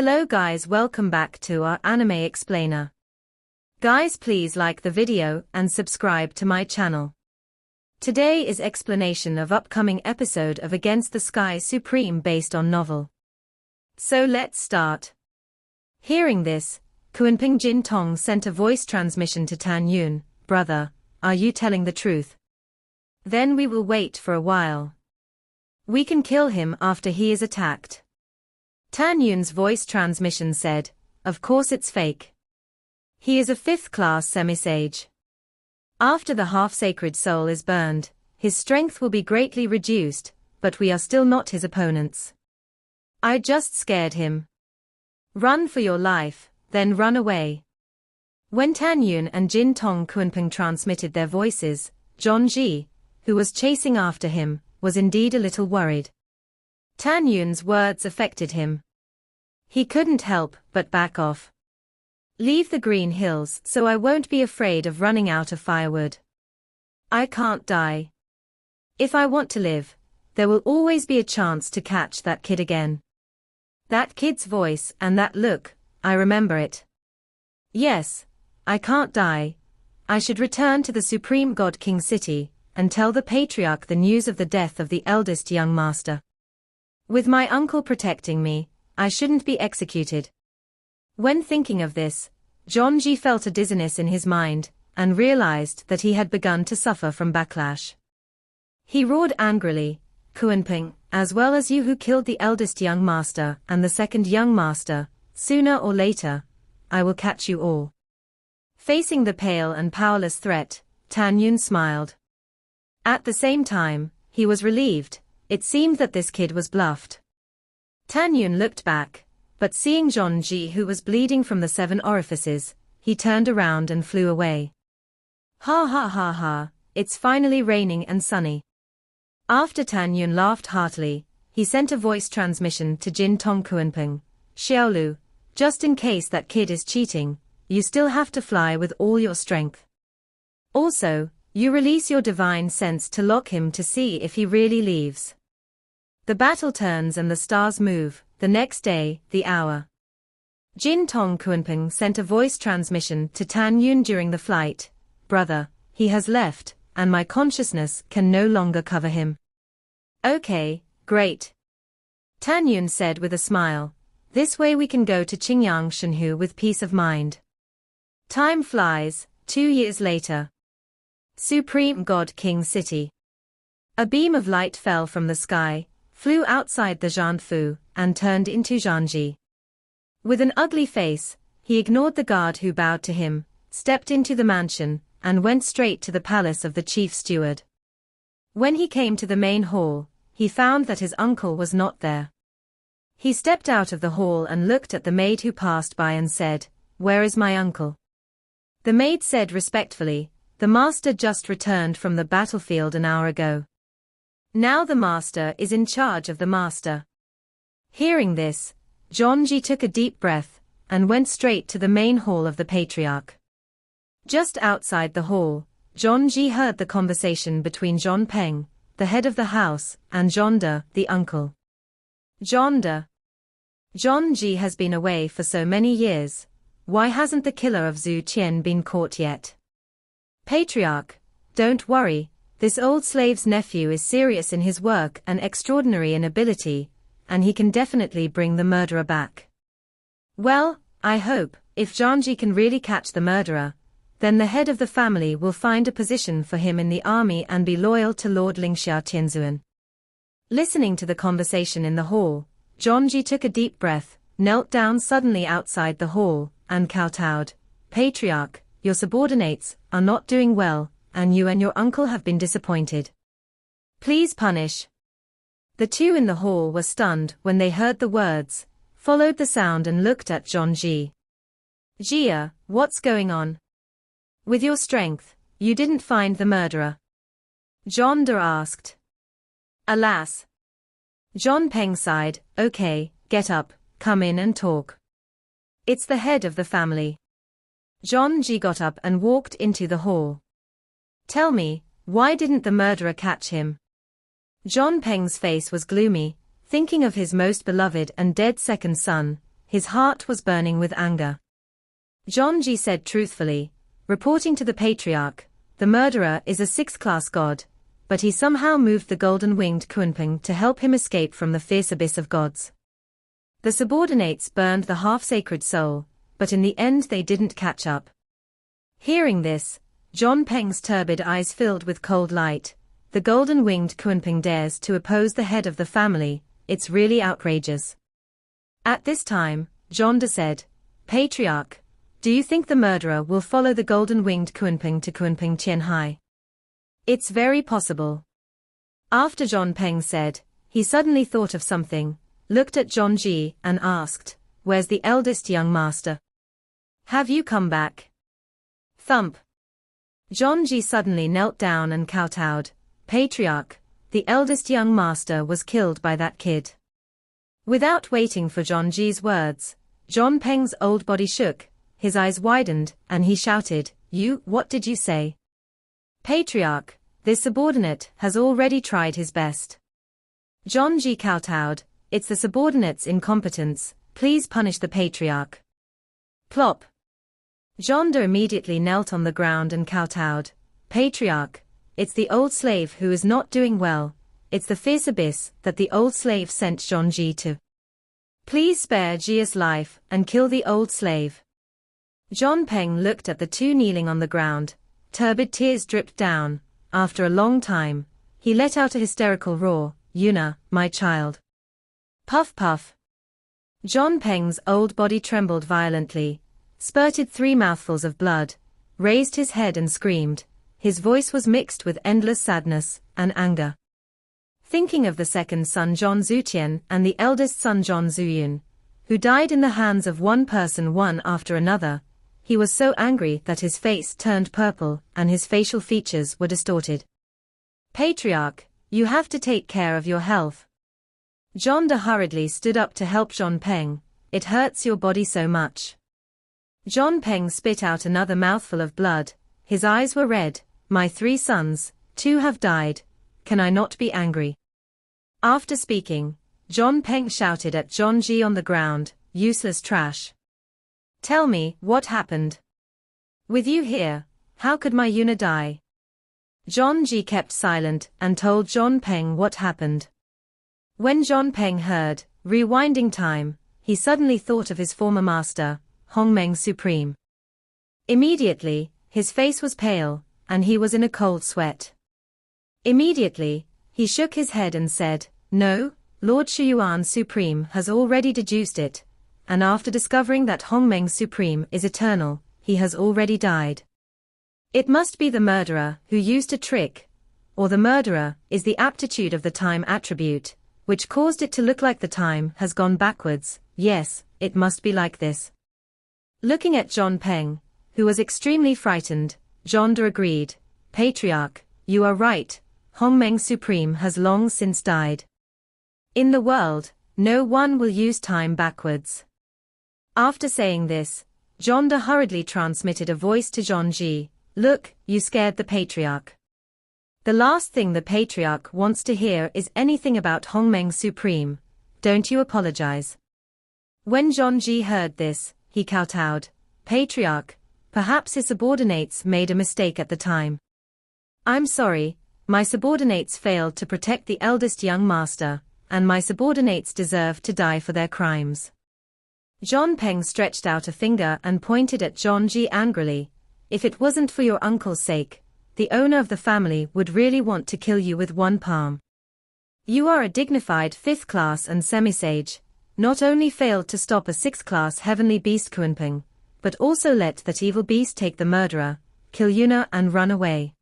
Hello guys, welcome back to our anime explainer. Guys, please like the video and subscribe to my channel. Today is explanation of upcoming episode of Against the Sky Supreme based on novel. So let's start. Hearing this, Kuanping Jin Tong sent a voice transmission to Tan Yun. Brother, are you telling the truth? Then we will wait for a while. We can kill him after he is attacked. Tan Yun's voice transmission said, of course it's fake. He is a 5th class semi-sage. After the half-sacred soul is burned, his strength will be greatly reduced, but we are still not his opponents. I just scared him. Run for your life, then run away. When Tan Yun and Jin Tong Kuanping transmitted their voices, John Ji, who was chasing after him, was indeed a little worried. Tan Yun's words affected him. He couldn't help but back off. Leave the green hills so I won't be afraid of running out of firewood. I can't die. If I want to live, there will always be a chance to catch that kid again. That kid's voice and that look, I remember it. Yes, I can't die. I should return to the Supreme God King City and tell the Patriarch the news of the death of the eldest young master. With my uncle protecting me, I shouldn't be executed. When thinking of this, John Ji felt a dizziness in his mind, and realized that he had begun to suffer from backlash. He roared angrily, Kuanping, as well as you who killed the eldest young master and the second young master, sooner or later, I will catch you all. Facing the pale and powerless threat, Tan Yun smiled. At the same time, he was relieved. It seemed that this kid was bluffed. Tan Yun looked back, but seeing John Ji who was bleeding from the 7 orifices, he turned around and flew away. Ha ha ha ha, it's finally raining and sunny. After Tan Yun laughed heartily, he sent a voice transmission to Jin Tong Kuanping. Xiaolu, just in case that kid is cheating, you still have to fly with all your strength. Also, you release your divine sense to lock him to see if he really leaves. The battle turns and the stars move, the next day, the hour. Jin Tong Kuanping sent a voice transmission to Tan Yun during the flight. Brother, he has left, and my consciousness can no longer cover him. Okay, great. Tan Yun said with a smile. This way we can go to Qingyang Shenhu with peace of mind. Time flies, 2 years later. Supreme God King City. A beam of light fell from the sky, flew outside the Zhanfu, and turned into Zhanji. With an ugly face, he ignored the guard who bowed to him, stepped into the mansion, and went straight to the palace of the chief steward. When he came to the main hall, he found that his uncle was not there. He stepped out of the hall and looked at the maid who passed by and said, "Where is my uncle?" The maid said respectfully, "The master just returned from the battlefield an hour ago. Now the master is in charge of the master." Hearing this, John Ji took a deep breath, and went straight to the main hall of the Patriarch. Just outside the hall, John Ji heard the conversation between John Peng, the head of the house, and John De, the uncle. John De. John Ji has been away for so many years. Why hasn't the killer of Zhu Qian been caught yet? Patriarch, don't worry, this old slave's nephew is serious in his work and extraordinary in ability, and he can definitely bring the murderer back. Well, I hope, if Zhanji can really catch the murderer, then the head of the family will find a position for him in the army and be loyal to Lord Lingxia Tianzuan. Listening to the conversation in the hall, Zhanji took a deep breath, knelt down suddenly outside the hall, and kowtowed. Patriarch, your subordinates are not doing well, and you and your uncle have been disappointed. Please punish. The two in the hall were stunned when they heard the words, followed the sound and looked at John Ji. Jia, what's going on? With your strength, you didn't find the murderer? John De asked. Alas. John Peng sighed, okay, get up, come in and talk. It's the head of the family. John Ji got up and walked into the hall. Tell me, why didn't the murderer catch him? John Peng's face was gloomy, thinking of his most beloved and dead second son. his heart was burning with anger. John G said truthfully, reporting to the patriarch, the murderer is a sixth-class god, but he somehow moved the golden-winged Kunpeng to help him escape from the fierce abyss of gods. The subordinates burned the half-sacred soul, but in the end they didn't catch up. Hearing this, John Peng's turbid eyes filled with cold light. The golden-winged Kunpeng dares to oppose the head of the family, it's really outrageous. At this time, John De said, Patriarch, do you think the murderer will follow the golden-winged Kunpeng to Kunpeng Tianhai? It's very possible. After John Peng said, he suddenly thought of something, looked at John Ji and asked, where's the eldest young master? Have you come back? Thump. John Ji suddenly knelt down and kowtowed, Patriarch, the eldest young master was killed by that kid. Without waiting for John Ji's words, John Peng's old body shook, his eyes widened, and he shouted, what did you say? Patriarch, this subordinate has already tried his best. John Ji kowtowed, it's the subordinate's incompetence, please punish the patriarch. Plop. John De immediately knelt on the ground and kowtowed, Patriarch, it's the old slave who is not doing well, it's the fierce abyss that the old slave sent John Ji to. Please spare Ji's life and kill the old slave. John Peng looked at the two kneeling on the ground, turbid tears dripped down. After a long time, he let out a hysterical roar, Yuna, my child. Puff puff. John Peng's old body trembled violently, spurted 3 mouthfuls of blood, raised his head and screamed. His voice was mixed with endless sadness and anger. Thinking of the second son John Zutian and the eldest son John Zuyun, who died in the hands of one person one after another, he was so angry that his face turned purple and his facial features were distorted. Patriarch, you have to take care of your health. John De hurriedly stood up to help John Peng, it hurts your body so much. John Peng spit out another mouthful of blood, his eyes were red, my 3 sons, 2 have died, can I not be angry? After speaking, John Peng shouted at John Ji on the ground, useless trash. Tell me, what happened? With you here, how could my Yuna die? John Ji kept silent and told John Peng what happened. When John Peng heard, rewinding time, he suddenly thought of his former master, Hongmeng Supreme. Immediately, his face was pale, and he was in a cold sweat. Immediately, he shook his head and said, no, Lord Shuyuan Supreme has already deduced it, and after discovering that Hongmeng Supreme is eternal, he has already died. It must be the murderer who used a trick, or the murderer is the aptitude of the time attribute, which caused it to look like the time has gone backwards. Yes, it must be like this. Looking at John Peng, who was extremely frightened, John De agreed, Patriarch, you are right, Hongmeng Supreme has long since died. In the world, no one will use time backwards. After saying this, John De hurriedly transmitted a voice to John Ji, look, you scared the patriarch. The last thing the patriarch wants to hear is anything about Hongmeng Supreme, don't you apologize. When John Ji heard this, he kowtowed, Patriarch, perhaps his subordinates made a mistake at the time. I'm sorry, my subordinates failed to protect the eldest young master, and my subordinates deserve to die for their crimes. John Peng stretched out a finger and pointed at John Ji angrily, if it wasn't for your uncle's sake, the owner of the family would really want to kill you with one palm. You are a dignified 5th class and semisage, not only failed to stop a 6th class heavenly beast Kunpeng, but also let that evil beast take the murderer, kill Yuna and run away.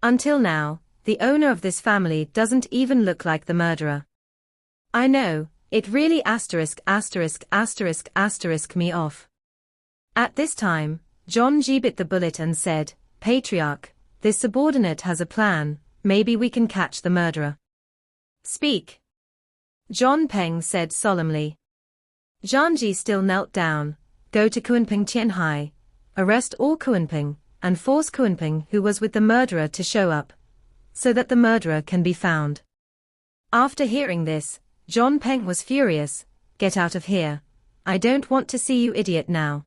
Until now, the owner of this family doesn't even look like the murderer. I know, it really asterisk me off. At this time, John Ji bit the bullet and said, Patriarch, this subordinate has a plan, maybe we can catch the murderer. Speak. John Peng said solemnly. John Ji still knelt down, go to Kunpeng Tianhai, arrest all Kunpeng, and force Kunpeng who was with the murderer to show up, so that the murderer can be found. After hearing this, John Peng was furious, get out of here, I don't want to see you idiot now.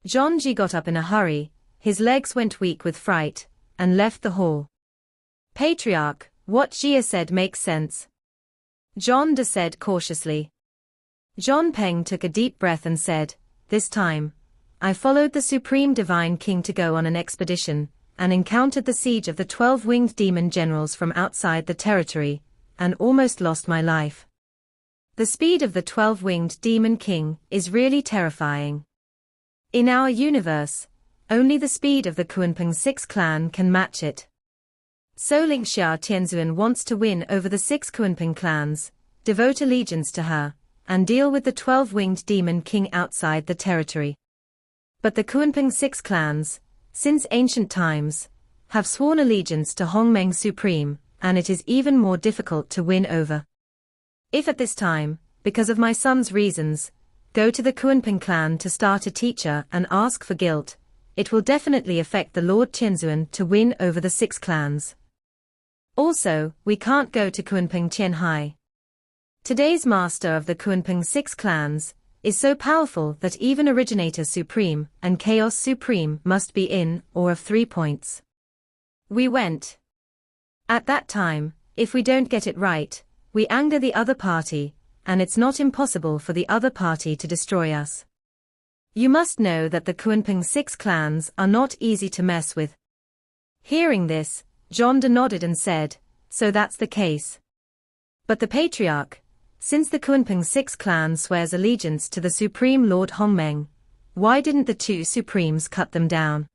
Zhongji got up in a hurry, his legs went weak with fright, and left the hall. Patriarch, what Jia said makes sense. John De said cautiously. John Peng took a deep breath and said, this time, I followed the Supreme Divine King to go on an expedition, and encountered the siege of the 12-winged demon generals from outside the territory, and almost lost my life. The speed of the 12-winged demon king is really terrifying. In our universe, only the speed of the Kunpeng 6 clan can match it. So Lingxia Tianzuan wants to win over the 6 Kunpeng clans, devote allegiance to her, and deal with the 12-winged demon king outside the territory. But the Kunpeng 6 clans, since ancient times, have sworn allegiance to Hongmeng Supreme, and it is even more difficult to win over. If at this time, because of my son's reasons, go to the Kunpeng clan to start a teacher and ask for guilt, it will definitely affect the Lord Tianzuan to win over the 6 clans. Also, we can't go to Kunpeng Qianhai. Today's master of the Kunpeng 6 clans is so powerful that even Originator Supreme and Chaos Supreme must be in or of 3 points. We went. At that time, if we don't get it right, we anger the other party, and it's not impossible for the other party to destroy us. You must know that the Kunpeng 6 clans are not easy to mess with. Hearing this, John De nodded and said, so that's the case. But the Patriarch, since the Kunpeng 6 clan swears allegiance to the Supreme Lord Hongmeng, why didn't the 2 Supremes cut them down?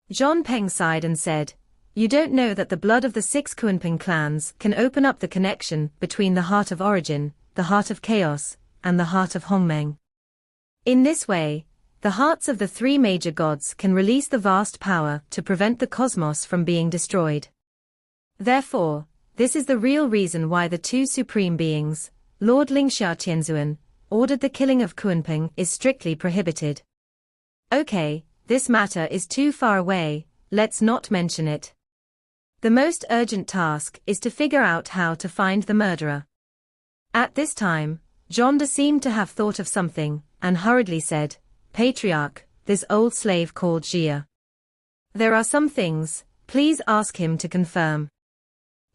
John Peng sighed and said, you don't know that the blood of the 6 Kunpeng clans can open up the connection between the heart of origin, the heart of chaos, and the heart of Hongmeng. In this way, the hearts of the 3 major gods can release the vast power to prevent the cosmos from being destroyed. Therefore, this is the real reason why the 2 supreme beings, Lord Lingxia Tianzuan, ordered the killing of Kunpeng is strictly prohibited. Okay, this matter is too far away, let's not mention it. The most urgent task is to figure out how to find the murderer. At this time, John De seemed to have thought of something, and hurriedly said, Patriarch, this old slave called Jia. There are some things, please ask him to confirm.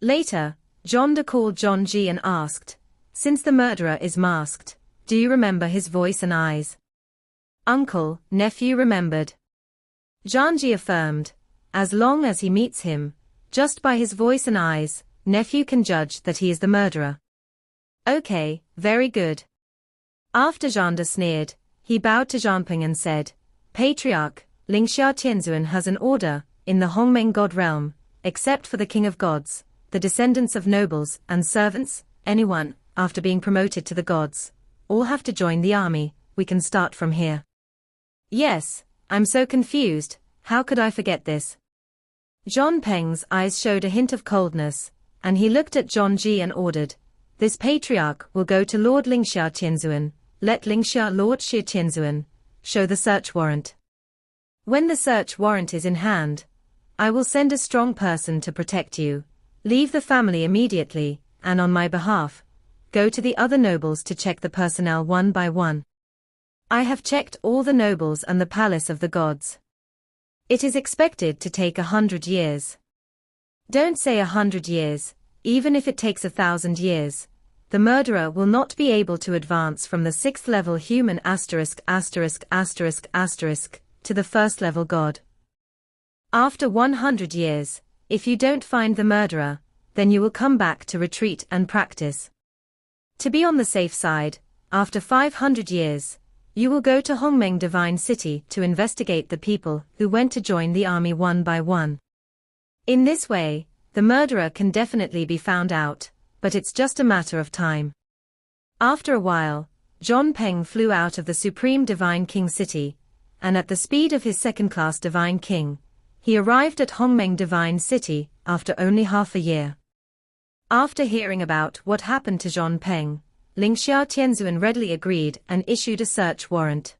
Later, John De called John Ji and asked, since the murderer is masked, do you remember his voice and eyes? Uncle, nephew remembered. Zhang Ji affirmed, as long as he meets him, just by his voice and eyes, nephew can judge that he is the murderer. Okay, very good. After Zhang De sneered, he bowed to Zhangping and said, Patriarch, Lingxia Tianzuan has an order, in the Hongmeng God realm, except for the King of Gods, the descendants of nobles and servants, anyone, after being promoted to the gods, all have to join the army, we can start from here. Yes, I'm so confused, how could I forget this? John Peng's eyes showed a hint of coldness, and he looked at John Ji and ordered, this Patriarch will go to Lord Lingxia Tianzuan, let Lingxia Lord Xia Tianzuan show the search warrant. When the search warrant is in hand, I will send a strong person to protect you, leave the family immediately, and on my behalf, go to the other nobles to check the personnel one by one. I have checked all the nobles and the palace of the gods. It is expected to take 100 years. Don't say 100 years, even if it takes 1,000 years. The murderer will not be able to advance from the 6th level human ****** to the 1st level god. After 100 years, if you don't find the murderer, then you will come back to retreat and practice. To be on the safe side, after 500 years, you will go to Hongmeng Divine City to investigate the people who went to join the army one by one. In this way, the murderer can definitely be found out, but it's just a matter of time. After a while, John Peng flew out of the Supreme Divine King City, and at the speed of his second-class Divine King, he arrived at Hongmeng Divine City after only half a year. After hearing about what happened to John Peng, Lingxia Tianzuan readily agreed and issued a search warrant.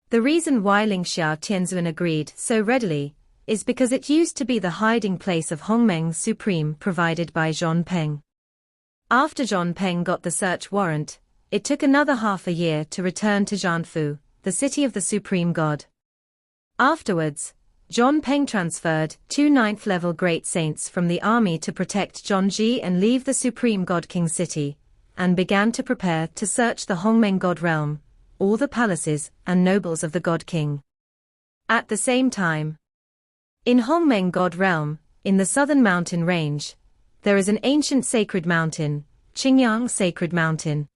The reason why Lingxia Tianzuan agreed so readily is because it used to be the hiding place of Hongmeng Supreme provided by John Peng. After John Peng got the search warrant, it took another half a year to return to Jianfu, the city of the supreme god. Afterwards, John Peng transferred 2 ninth-level great saints from the army to protect Zhongji and leave the supreme god king city, and began to prepare to search the Hongmeng god realm, all the palaces and nobles of the god king. At the same time, in Hongmeng god realm, in the southern mountain range, there is an ancient sacred mountain, Qingyang Sacred Mountain.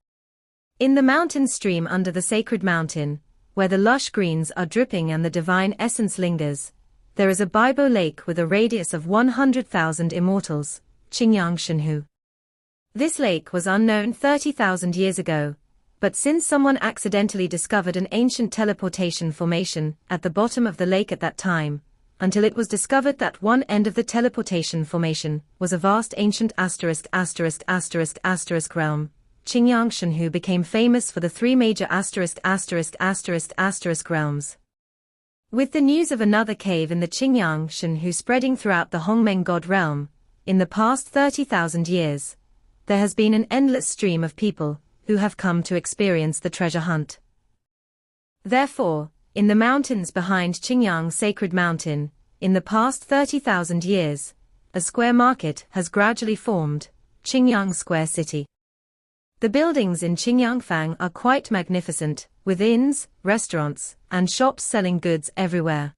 In the mountain stream under the sacred mountain, where the lush greens are dripping and the divine essence lingers, there is a Baibo lake with a radius of 100,000 immortals, Qingyang Shenhu. This lake was unknown 30,000 years ago, but since someone accidentally discovered an ancient teleportation formation at the bottom of the lake at that time, until it was discovered that one end of the teleportation formation was a vast ancient ***** realm, Qingyang Shenhu became famous for the 3 major ***** realms. With the news of another cave in the Qingyang Shenhu spreading throughout the Hongmeng god realm, in the past 30,000 years, there has been an endless stream of people who have come to experience the treasure hunt. Therefore, in the mountains behind Qingyang Sacred Mountain, in the past 30,000 years, a square market has gradually formed, Qingyang Square City. The buildings in Qingyangfang are quite magnificent, with inns, restaurants, and shops selling goods everywhere.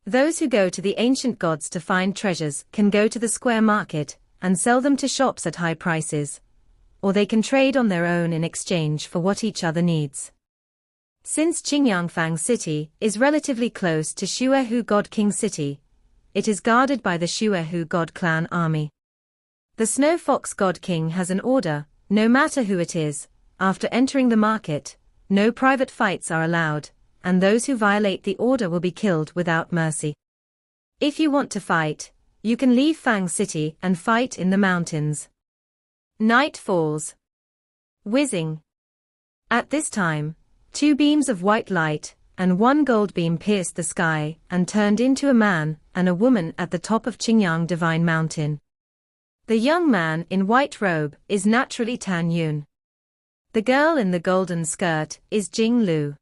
Those who go to the ancient gods to find treasures can go to the square market and sell them to shops at high prices, or they can trade on their own in exchange for what each other needs. Since Qingyangfang City is relatively close to Xuehu God King City, it is guarded by the Xuehu God Clan Army. The Snow Fox God King has an order, no matter who it is, after entering the market, no private fights are allowed, and those who violate the order will be killed without mercy. If you want to fight, you can leave Fang City and fight in the mountains. Night falls. Whizzing. At this time, 2 beams of white light and 1 gold beam pierced the sky and turned into a man and a woman at the top of Qingyang Divine Mountain. The young man in white robe is naturally Tan Yun. The girl in the golden skirt is Jing Lu.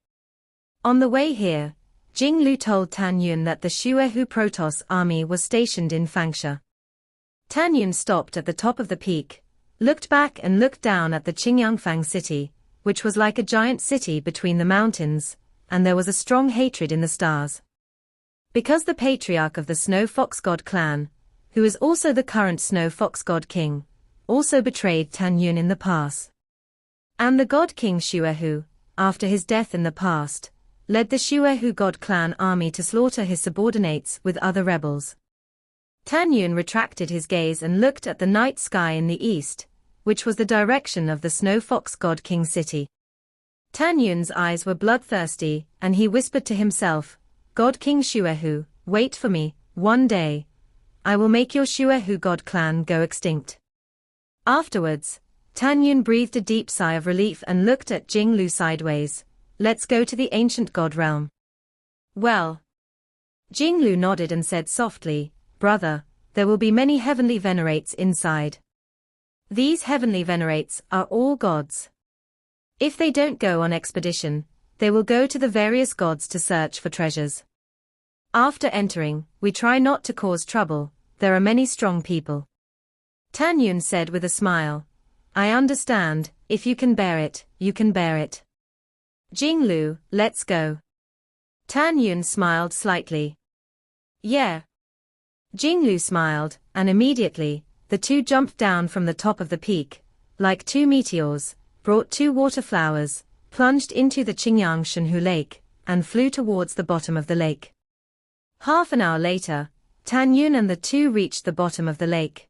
On the way here, Jing Lu told Tan Yun that the Xuehu Protoss army was stationed in Fangsha. Tan Yun stopped at the top of the peak, looked back and looked down at the Qingyangfang city, which was like a giant city between the mountains, and there was a strong hatred in the stars. Because the patriarch of the Snow Fox God clan, who is also the current Snow Fox God King, also betrayed Tan Yun in the past. And the God King Xuehu, after his death in the past, led the Xuehu God clan army to slaughter his subordinates with other rebels. Tan Yun retracted his gaze and looked at the night sky in the east, which was the direction of the Snow Fox God King city. Tan Yun's eyes were bloodthirsty, and he whispered to himself, God King Xuehu, wait for me, one day I will make your Xuehu God clan go extinct. Afterwards, Tan Yun breathed a deep sigh of relief and looked at Jing Lu sideways. Let's go to the ancient god realm. Well. Jing Lu nodded and said softly, brother, there will be many heavenly venerates inside. These heavenly venerates are all gods. If they don't go on expedition, they will go to the various gods to search for treasures. After entering, we try not to cause trouble, there are many strong people. Tan Yun said with a smile, I understand, if you can bear it, you can bear it. Jing Lu, let's go. Tan Yun smiled slightly. Yeah. Jing Lu smiled, and immediately, the two jumped down from the top of the peak, like 2 meteors, brought 2 water flowers, plunged into the Qingyang Shenhu Lake, and flew towards the bottom of the lake. Half an hour later, Tan Yun and the 2 reached the bottom of the lake.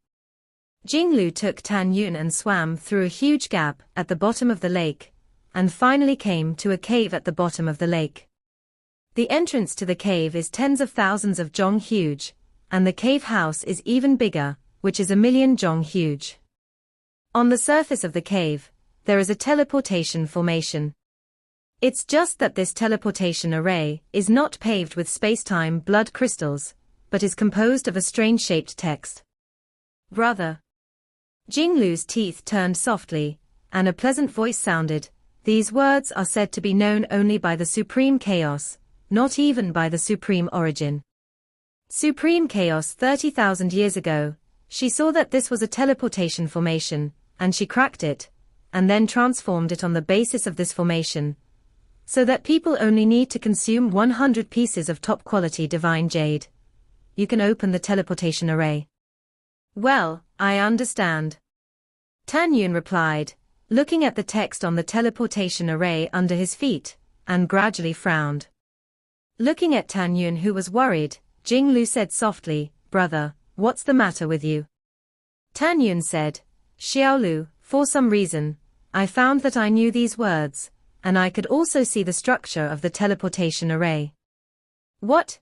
Jing Lu took Tan Yun and swam through a huge gap at the bottom of the lake, and finally came to a cave at the bottom of the lake. The entrance to the cave is tens of thousands of zhong huge, and the cave house is even bigger, which is 1,000,000 zhong huge. On the surface of the cave, there is a teleportation formation. It's just that this teleportation array is not paved with space-time blood crystals, but is composed of a strange-shaped text. Brother. Jing Lu's teeth turned softly, and a pleasant voice sounded. These words are said to be known only by the Supreme Chaos, not even by the Supreme Origin. Supreme Chaos 30,000 years ago, she saw that this was a teleportation formation, and she cracked it, and then transformed it on the basis of this formation, so that people only need to consume 100 pieces of top-quality divine jade. You can open the teleportation array. Well, I understand. Tan Yun replied, looking at the text on the teleportation array under his feet, and gradually frowned. Looking at Tan Yun, who was worried, Jing Lu said softly, "Brother, what's the matter with you?" Tan Yun said, "Xiao Lu, for some reason, I found that I knew these words, and I could also see the structure of the teleportation array." "What?"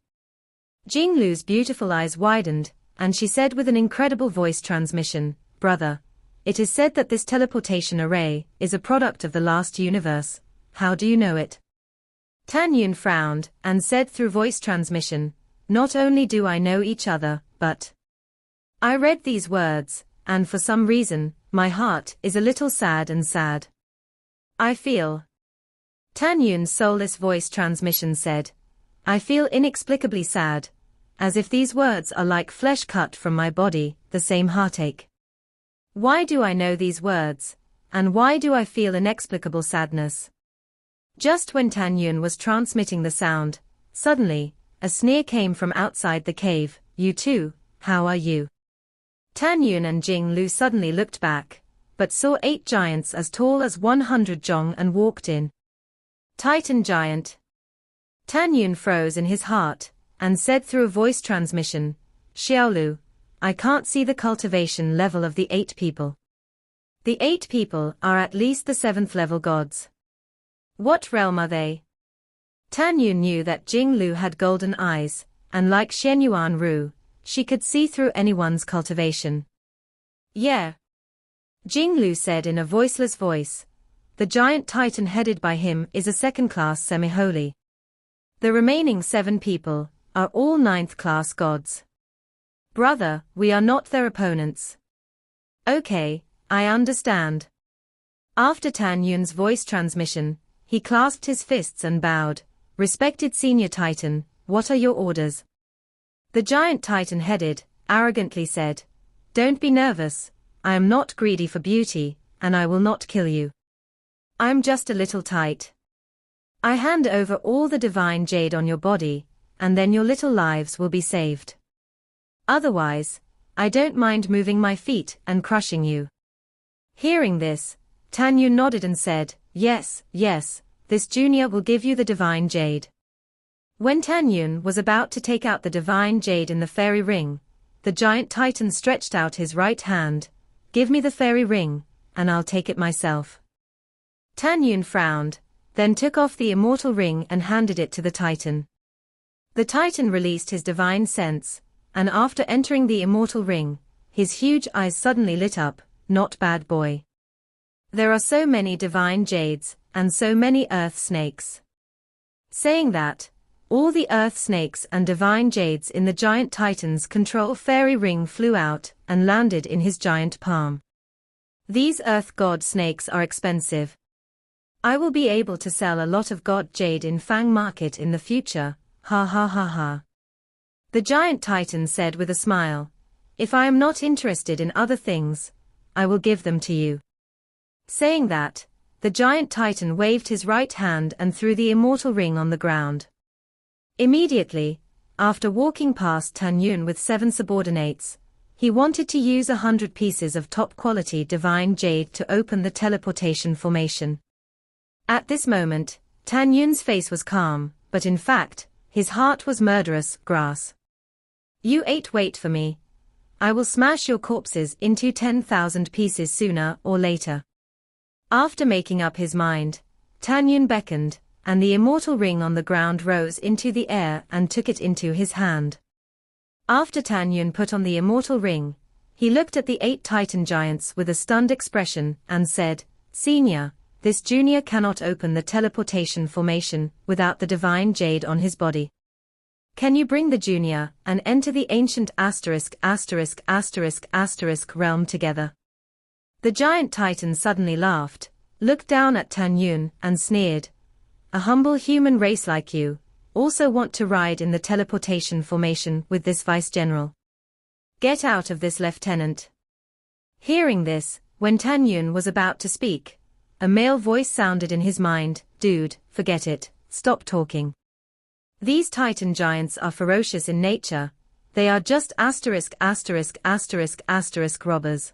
Jing Lu's beautiful eyes widened, and she said with an incredible voice transmission, "Brother, it is said that this teleportation array is a product of the last universe. How do you know it?" Tan Yun frowned, and said through voice transmission, "Not only do I know each other, but I read these words, and for some reason, my heart is a little sad and sad. I feel..." Tan Yun's soulless voice transmission said, "I feel inexplicably sad, as if these words are like flesh cut from my body, the same heartache. Why do I know these words, and why do I feel inexplicable sadness?" Just when Tan Yun was transmitting the sound, suddenly, a sneer came from outside the cave. "You too, how are you?" Tan Yun and Jing Lu suddenly looked back, but saw 8 giants as tall as 100 zhong and walked in. "Titan giant." Tan Yun froze in his heart, and said through a voice transmission, "Xiao Lu, I can't see the cultivation level of the 8 people. The 8 people are at least the 7th level gods. What realm are they?" Tan Yun knew that Jing Lu had golden eyes, and like Xianyuan Ru, she could see through anyone's cultivation. "Yeah," Jing Lu said in a voiceless voice. "The giant titan headed by him is a 2nd-class semi-holy. The remaining 7 people are all 9th-class gods. Brother, we are not their opponents." "Okay, I understand." After Tan Yun's voice transmission, he clasped his fists and bowed. "Respected senior titan, what are your orders?" The giant titan headed, arrogantly said, "Don't be nervous, I am not greedy for beauty, and I will not kill you. I'm just a little tight. I hand over all the divine jade on your body, and then your little lives will be saved. Otherwise, I don't mind moving my feet and crushing you." Hearing this, Tan Yun nodded and said, "Yes, yes, this junior will give you the divine jade." When Tan Yun was about to take out the divine jade in the fairy ring, the giant titan stretched out his right hand. "Give me the fairy ring, and I'll take it myself." Tan Yun frowned, then took off the immortal ring and handed it to the titan. The titan released his divine sense, and after entering the immortal ring, his huge eyes suddenly lit up. "Not bad boy. There are so many divine jades, and so many earth snakes." Saying that, all the earth snakes and divine jades in the giant titan's control fairy ring flew out and landed in his giant palm. "These earth god snakes are expensive. I will be able to sell a lot of god jade in Fang Market in the future, ha ha ha ha." The giant titan said with a smile, "If I am not interested in other things, I will give them to you." Saying that, the giant titan waved his right hand and threw the immortal ring on the ground. Immediately, after walking past Tan Yun with 7 subordinates, he wanted to use 100 pieces of top-quality divine jade to open the teleportation formation. At this moment, Tan Yun's face was calm, but in fact, his heart was murderous. "Grass. You 8 wait for me. I will smash your corpses into 10,000 pieces sooner or later." After making up his mind, Tan Yun beckoned, and the immortal ring on the ground rose into the air and took it into his hand. After Tan Yun put on the immortal ring, he looked at the 8 titan giants with a stunned expression and said, "Senior, this junior cannot open the teleportation formation without the divine jade on his body. Can you bring the junior and enter the ancient ***** realm together?" The giant titan suddenly laughed, looked down at Tan Yun and sneered. A humble human race like you also want to ride in the teleportation formation with this vice-general. Get out of this, lieutenant. Hearing this, when Tan Yun was about to speak, a male voice sounded in his mind, dude, forget it, stop talking. These titan giants are ferocious in nature, they are just ****** robbers.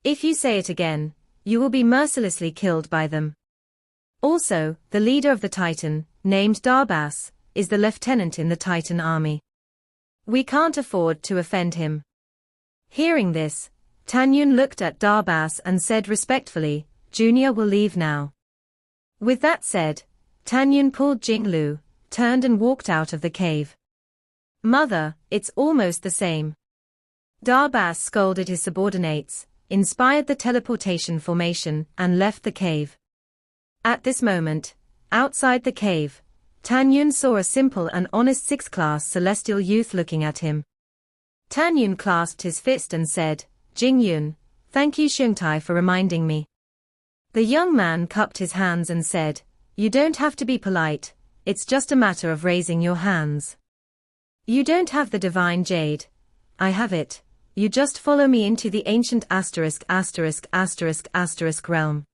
If you say it again, you will be mercilessly killed by them. Also, the leader of the Titan, named Darbas, is the lieutenant in the Titan army. We can't afford to offend him. Hearing this, Tan Yun looked at Darbas and said respectfully, Junior will leave now. With that said, Tan Yun pulled Jinglu, turned and walked out of the cave. Mother, it's almost the same. Darbas scolded his subordinates, inspired the teleportation formation, and left the cave. At this moment, outside the cave, Tan Yun saw a simple and honest 6th-class celestial youth looking at him. Tan Yun clasped his fist and said, Jing Yun, thank you Shungtai for reminding me. The young man cupped his hands and said, you don't have to be polite, it's just a matter of raising your hands. You don't have the divine jade. I have it. You just follow me into the ancient ***** realm.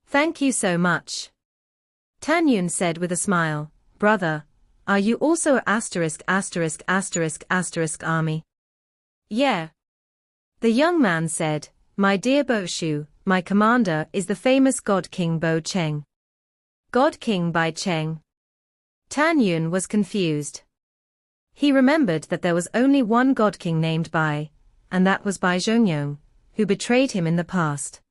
Thank you so much. Tan Yun said with a smile, brother, are you also a ***** army? Yeah. The young man said, my dear Bo Shu, my commander is the famous God King Bo Cheng. God King Bai Cheng. Tan Yun was confused. He remembered that there was only one God King named Bai, and that was Bai Zhongyong, who betrayed him in the past.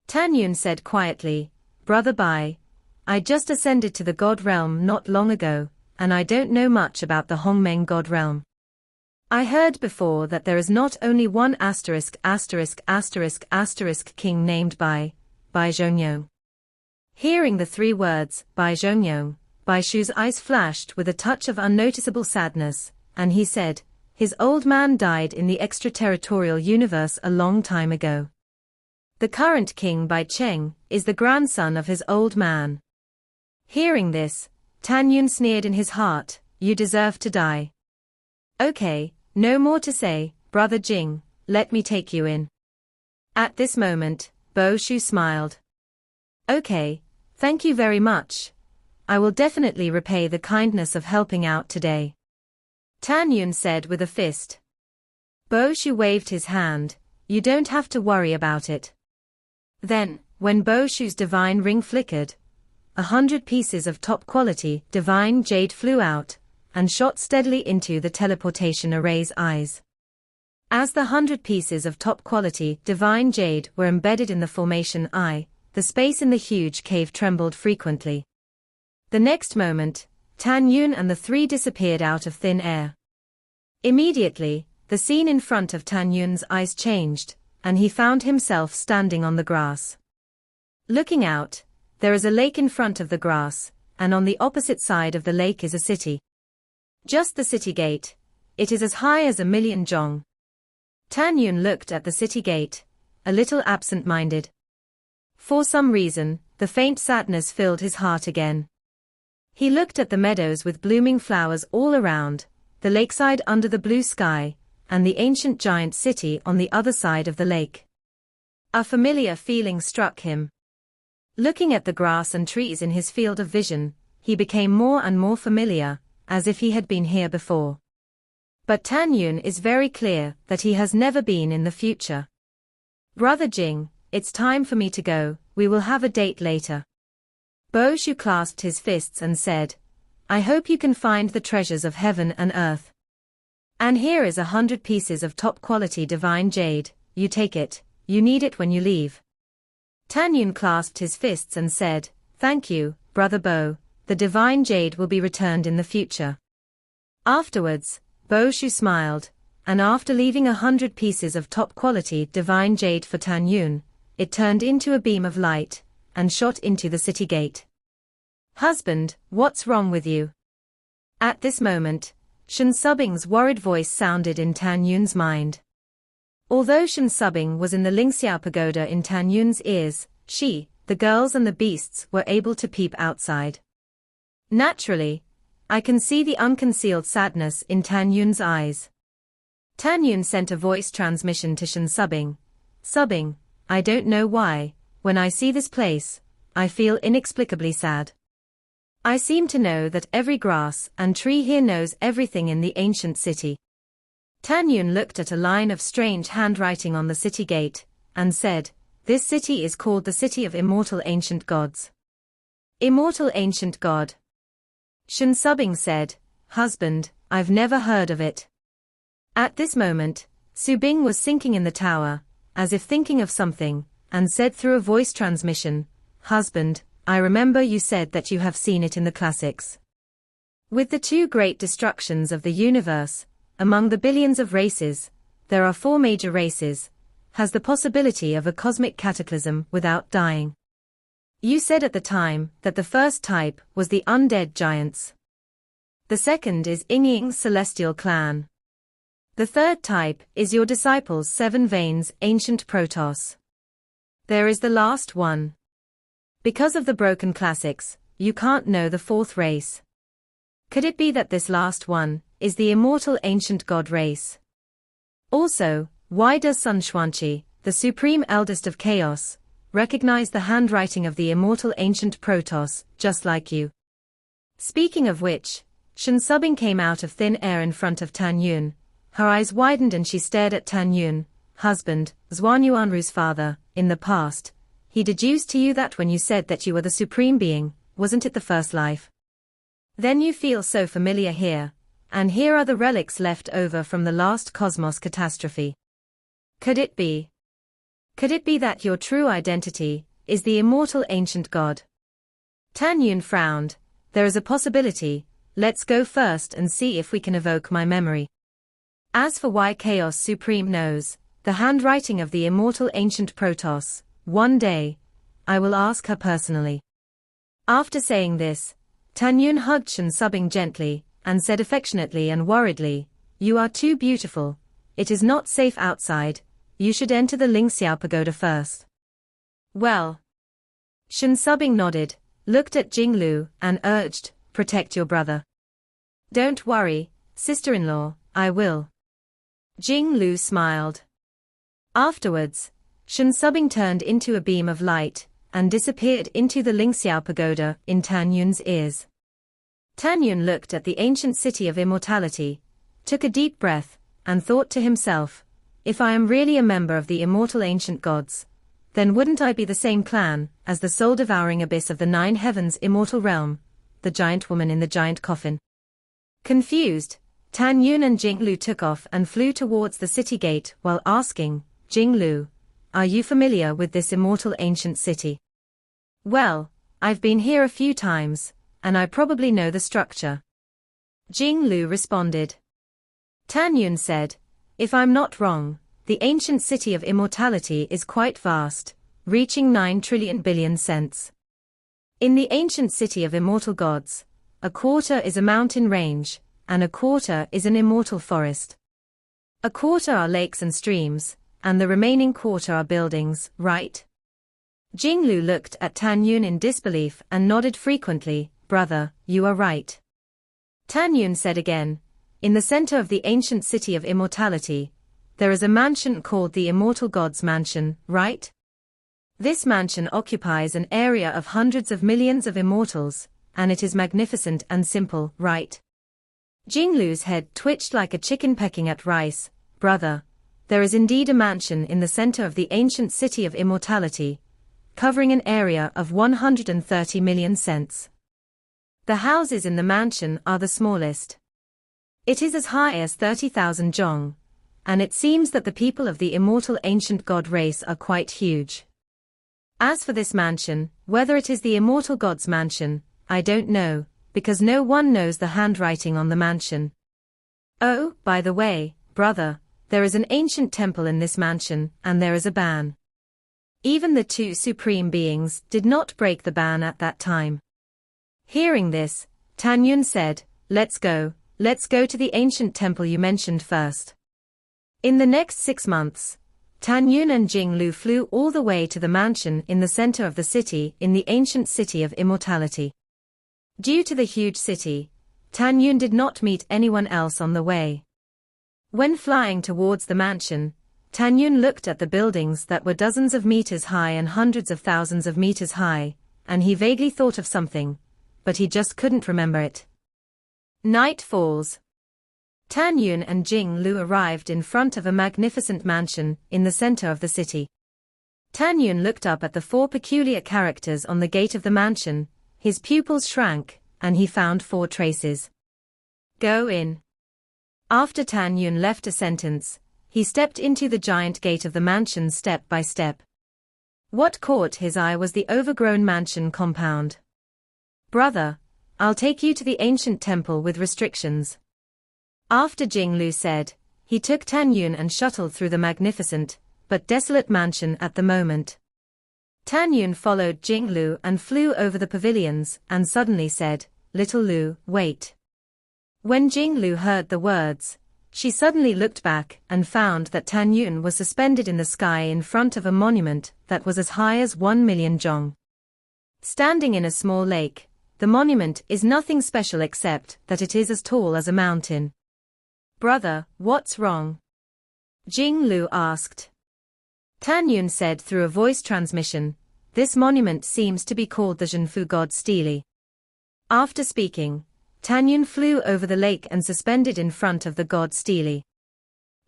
Tan Yun said quietly, Brother Bai, I just ascended to the God realm not long ago, and I don't know much about the Hongmeng God realm. I heard before that there is not only one ***** king named Bai Zhongyong. Hearing the 3 words, Bai Zhongyong, Bai Shu's eyes flashed with a touch of unnoticeable sadness, and he said, his old man died in the extraterritorial universe a long time ago. The current king Bai Cheng is the grandson of his old man. Hearing this, Tan Yun sneered in his heart, you deserve to die. Okay, no more to say, brother Jing, let me take you in. At this moment, Bo Shu smiled. Okay, thank you very much. I will definitely repay the kindness of helping out today. Tan Yun said with a fist. Bo Shu waved his hand, you don't have to worry about it. Then, when Bo Shu's divine ring flickered, 100 pieces of top-quality divine jade flew out, and shot steadily into the teleportation array's eyes. As the 100 pieces of top-quality divine jade were embedded in the formation eye, the space in the huge cave trembled frequently. The next moment, Tan Yun and the 3 disappeared out of thin air. Immediately, the scene in front of Tan Yun's eyes changed, and he found himself standing on the grass. Looking out, there is a lake in front of the grass, and on the opposite side of the lake is a city. Just the city gate. It is as high as 1,000,000 zhong. Tan Yun looked at the city gate, a little absent-minded. For some reason, the faint sadness filled his heart again. He looked at the meadows with blooming flowers all around, the lakeside under the blue sky, and the ancient giant city on the other side of the lake. A familiar feeling struck him. Looking at the grass and trees in his field of vision, he became more and more familiar, as if he had been here before. But Tan Yun is very clear that he has never been in the future. Brother Jing, it's time for me to go, we will have a date later. Bo Shu clasped his fists and said, I hope you can find the treasures of heaven and earth. And here is 100 pieces of top-quality divine jade, you take it, you need it when you leave. Tan Yun clasped his fists and said, thank you, Brother Bo, the divine jade will be returned in the future. Afterwards, Bo Shu smiled, and after leaving 100 pieces of top-quality divine jade for Tan Yun, it turned into a beam of light, and shot into the city gate. Husband, what's wrong with you? At this moment, Shen Subing's worried voice sounded in Tan Yun's mind. Although Shunsubing was in the Lingxiao pagoda in Tan Yun's ears, she, the girls and the beasts were able to peep outside. Naturally, I can see the unconcealed sadness in Tan Yun's eyes. Tan Yun sent a voice transmission to Shunsubing. Subing, I don't know why, when I see this place, I feel inexplicably sad. I seem to know that every grass and tree here knows everything in the ancient city. Tan Yun looked at a line of strange handwriting on the city gate, and said, "This city is called the City of Immortal Ancient Gods." Immortal Ancient God. Shunsubing said, "Husband, I've never heard of it." At this moment, Subing was sinking in the tower, as if thinking of something, and said through a voice transmission, "Husband, I remember you said that you have seen it in the classics. With the two great destructions of the universe, among the billions of races, there are four major races, has the possibility of a cosmic cataclysm without dying. You said at the time that the first type was the undead giants. The second is Yingying's celestial clan. The third type is your disciples' seven veins ancient Protoss. There is the last one. Because of the broken classics, you can't know the fourth race. Could it be that this last one is the immortal ancient god race? Also, why does Sun Xuanqi, the supreme eldest of chaos, recognize the handwriting of the immortal ancient Protoss, just like you? Speaking of which, Shunsubing came out of thin air in front of Tan Yun. Her eyes widened and she stared at Tan Yun. Husband, Zhuanyuanru's father, in the past, he deduced to you that when you said that you were the supreme being, wasn't it the first life? Then you feel so familiar here, and here are the relics left over from the last cosmos catastrophe. Could it be? Could it be that your true identity is the immortal ancient god? Tan Yun frowned. There is a possibility. Let's go first and see if we can evoke my memory. As for why Chaos Supreme knows the handwriting of the immortal ancient Protoss, one day, I will ask her personally. After saying this, Tan Yun hugged Shunsubing gently, and said affectionately and worriedly, "You are too beautiful. It is not safe outside. You should enter the Lingxiao pagoda first." Well. Shunsubing nodded, looked at Jinglu, and urged, "Protect your brother." "Don't worry, sister-in-law, I will." Jinglu smiled. Afterwards, Shunsubing turned into a beam of light, and disappeared into the Lingxiao pagoda in Tan Yun's ears. Tan Yun looked at the ancient city of immortality, took a deep breath, and thought to himself, if I am really a member of the immortal ancient gods, then wouldn't I be the same clan as the soul-devouring abyss of the nine heavens immortal realm, the giant woman in the giant coffin? Confused, Tan Yun and Jinglu took off and flew towards the city gate while asking, "Jinglu, are you familiar with this immortal ancient city?" "Well, I've been here a few times, and I probably know the structure," Jinglu responded. Tan Yun said, "If I'm not wrong, the ancient city of immortality is quite vast, reaching 9 trillion billion cents. In the ancient city of immortal gods, a quarter is a mountain range, and a quarter is an immortal forest. A quarter are lakes and streams, and the remaining quarter are buildings, right?" Jinglu looked at Tan Yun in disbelief and nodded frequently, "Brother, you are right." Tan Yun said again, "In the center of the ancient city of immortality, there is a mansion called the Immortal Gods Mansion, right? This mansion occupies an area of hundreds of millions of immortals, and it is magnificent and simple, right?" Jinglu's head twitched like a chicken pecking at rice. "Brother, there is indeed a mansion in the center of the ancient city of immortality, covering an area of 130 million cents. The houses in the mansion are the smallest. It is as high as 30,000 zhong, and it seems that the people of the immortal ancient god race are quite huge. As for this mansion, whether it is the immortal god's mansion, I don't know, because no one knows the handwriting on the mansion. Oh, by the way, brother, there is an ancient temple in this mansion, and there is a ban. Even the two supreme beings did not break the ban at that time." Hearing this, Tan Yun said, let's go to the ancient temple you mentioned first." In the next 6 months, Tan Yun and Jing Lu flew all the way to the mansion in the center of the city in the ancient city of immortality. Due to the huge city, Tan Yun did not meet anyone else on the way. When flying towards the mansion, Tan Yun looked at the buildings that were dozens of meters high and hundreds of thousands of meters high, and he vaguely thought of something, but he just couldn't remember it. Night falls. Tan Yun and Jing Lu arrived in front of a magnificent mansion in the center of the city. Tan Yun looked up at the 4 peculiar characters on the gate of the mansion, his pupils shrank, and he found 4 traces. Go in. After Tan Yun left a sentence, he stepped into the giant gate of the mansion step by step. What caught his eye was the overgrown mansion compound. Brother, I'll take you to the ancient temple with restrictions. After Jing Lu said, he took Tan Yun and shuttled through the magnificent, but desolate mansion at the moment. Tan Yun followed Jing Lu and flew over the pavilions and suddenly said, "Little Lu, wait." When Jing Lu heard the words, she suddenly looked back and found that Tan Yun was suspended in the sky in front of a monument that was as high as 1,000,000 zhong. Standing in a small lake, the monument is nothing special except that it is as tall as a mountain. Brother, what's wrong? Jing Lu asked. Tan Yun said through a voice transmission, this monument seems to be called the Zhenfu God Stele. After speaking, Tan Yun flew over the lake and suspended in front of the God Stele.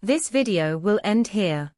This video will end here.